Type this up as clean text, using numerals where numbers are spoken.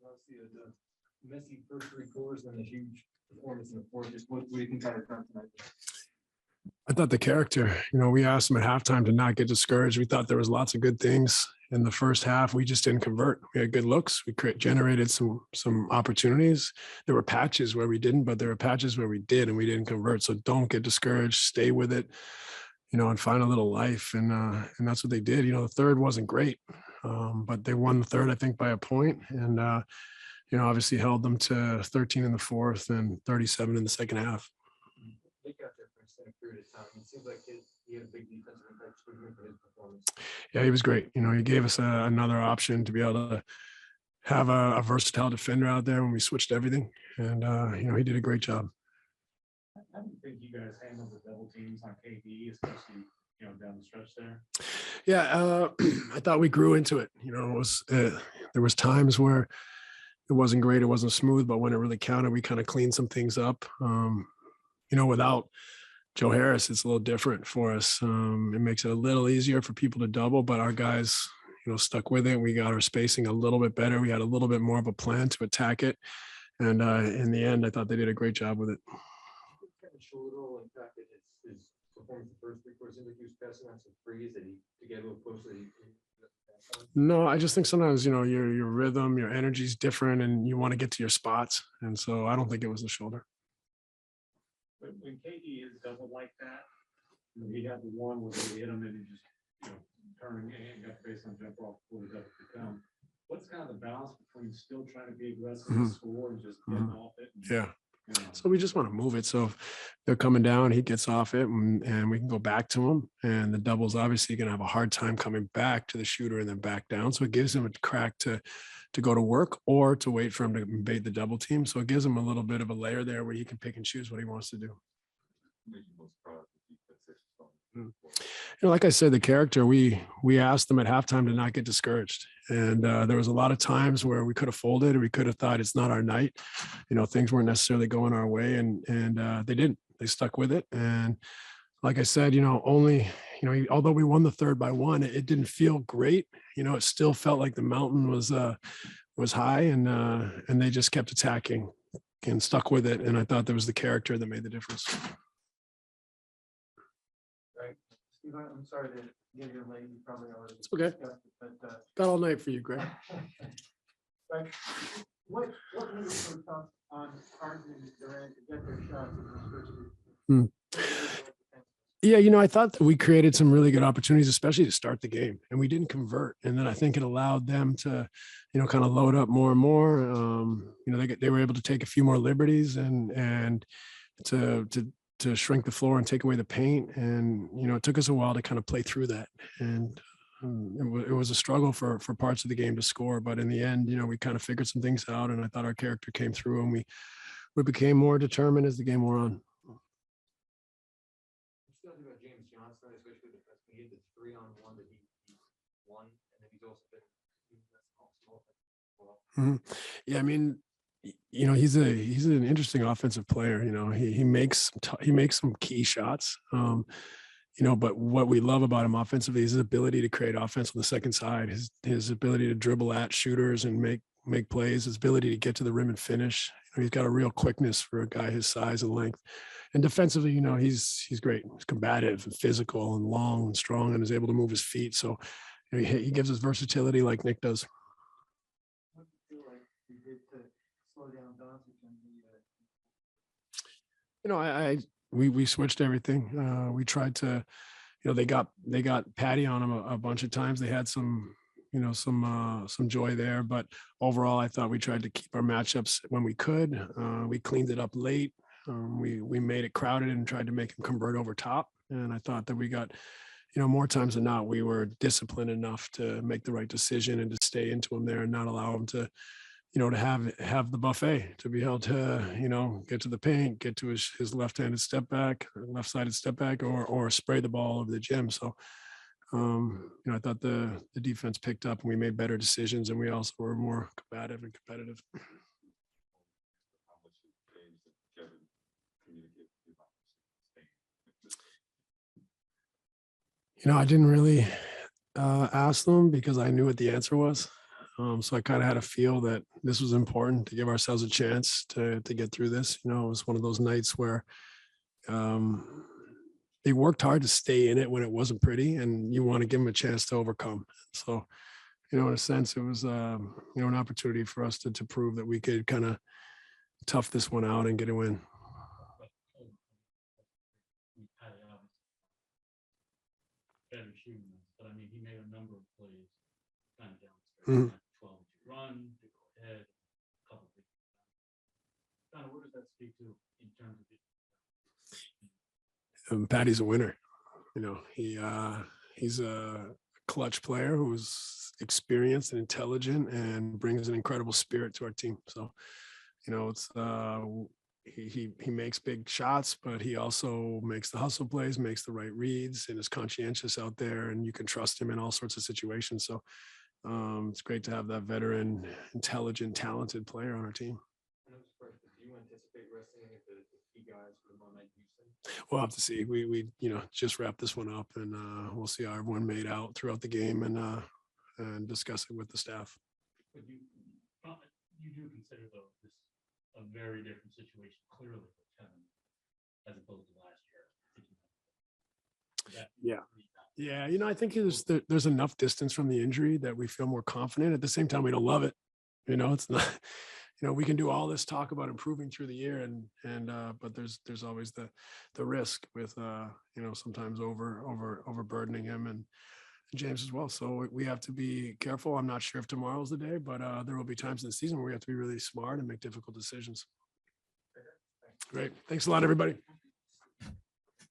Obviously, the messy first three quarters and a huge performance in the fourth. Just what do you think about it tonight? I thought the character, we asked them at halftime to not get discouraged. We thought there was lots of good things in the first half. We just didn't convert. We had good looks. We generated some opportunities. There were patches where we didn't, but there were patches where we did, and we didn't convert. So don't get discouraged. Stay with it, and find a little life. And that's what they did. The third wasn't great, but they won the third, I think, by a point. And, obviously held them to 13 in the fourth and 37 in the second half. They got there for an extended period of time. It seems like he had a big defensive impact for his performance. Yeah, he was great. He gave us another option to be able to have a versatile defender out there when we switched everything. And, he did a great job. How do you think you guys handled the double teams on KD, especially, down the stretch there? Yeah, I thought we grew into it. There was times where it wasn't great, it wasn't smooth, but when it really counted, we kind of cleaned some things up. Without Joe Harris, it's a little different for us. It makes it a little easier for people to double, but our guys, stuck with it. We got our spacing a little bit better. We had a little bit more of a plan to attack it. And in the end, I thought they did a great job with it. In fact, that his performance the first three quarters, seemed like he was passing on some threes that to get a little closer. No, I just think sometimes, your rhythm, your energy is different and you want to get to your spots. And so I don't think it was the shoulder. But when KD is double like that, he had the one where they hit him and he just, turning and got the baseline jump off before the double could come. What's kind of the balance between still trying to be aggressive and score and just getting off it? Yeah. So we just want to move it. So if they're coming down, he gets off it and we can go back to him. And the double's obviously going to have a hard time coming back to the shooter and then back down. So it gives him a crack to go to work or to wait for him to bait the double team. So it gives him a little bit of a layer there where he can pick and choose what he wants to do. Like I said, the character, we asked them at halftime to not get discouraged. And there was a lot of times where we could have folded or we could have thought it's not our night. Things weren't necessarily going our way and they didn't. They stuck with it. And like I said, although we won the third by one, it didn't feel great. It still felt like the mountain was high and they just kept attacking and stuck with it. And I thought there was the character that made the difference. I'm sorry to get you late. You probably already. It's okay. But, got all night for you, Greg. But what made it so tough on Harden and Durant to get their shots in the first two? Yeah, I thought that we created some really good opportunities, especially to start the game, and we didn't convert. And then I think it allowed them to, kind of load up more and more. They were able to take a few more liberties and to shrink the floor and take away the paint. And, it took us a while to kind of play through that. And it was a struggle for parts of the game to score. But in the end, we kind of figured some things out and I thought our character came through and we became more determined as the game wore on. Still about James Johnson, especially because he had the 3-on-1 that he won. And then he's also been Yeah, I mean, he's an interesting offensive player. He makes some key shots. But what we love about him offensively is his ability to create offense on the second side, his ability to dribble at shooters and make plays, his ability to get to the rim and finish. He's got a real quickness for a guy his size and length. And defensively, he's great. He's combative and physical and long and strong and is able to move his feet. So he gives us versatility like Nick does. What do you feel like he did to slow down Doncic and we switched everything. We tried to, they got Patty on him a bunch of times. They had some joy there, but overall, I thought we tried to keep our matchups when we could. We cleaned it up late. We made it crowded and tried to make him convert over top. And I thought that we got, more times than not, we were disciplined enough to make the right decision and to stay into him there and not allow him to, to have the buffet, to be able to, get to the paint, get to his left-handed step back, left-sided step back, or spray the ball over the gym. So, I thought the defense picked up and we made better decisions and we also were more combative and competitive. I didn't really ask them because I knew what the answer was. So I kind of had a feel that this was important to give ourselves a chance to get through this. You know, it was one of those nights where they worked hard to stay in it when it wasn't pretty, and you want to give them a chance to overcome. So, you know, in a sense, it was an opportunity for us to prove that we could kind of tough this one out and get a win. Better shooting, but I mean, he made a number of plays kind of down 12 run to go ahead, a couple of kind of what does that speak to in terms of Patty's a winner. You know, he's a clutch player who's experienced and intelligent and brings an incredible spirit to our team. So, you know, it's he makes big shots, but he also makes the hustle plays, makes the right reads, and is conscientious out there, and you can trust him in all sorts of situations. So it's great to have that veteran, intelligent, talented player on our team. Do you anticipate resting any of the key guys for the Monday Houston? We'll have to see. We just wrap this one up, and we'll see how everyone made out throughout the game, and discuss it with the staff. But you do consider though this a very different situation clearly with Kevin as opposed to last year. Yeah. You know, I think there's enough distance from the injury that we feel more confident. At the same time, we don't love it. You know, it's not. You know, we can do all this talk about improving through the year, but there's always the risk with sometimes overburdening him and James as well. So we have to be careful. I'm not sure if tomorrow's the day, but there will be times in the season where we have to be really smart and make difficult decisions. Great. Thanks a lot, everybody.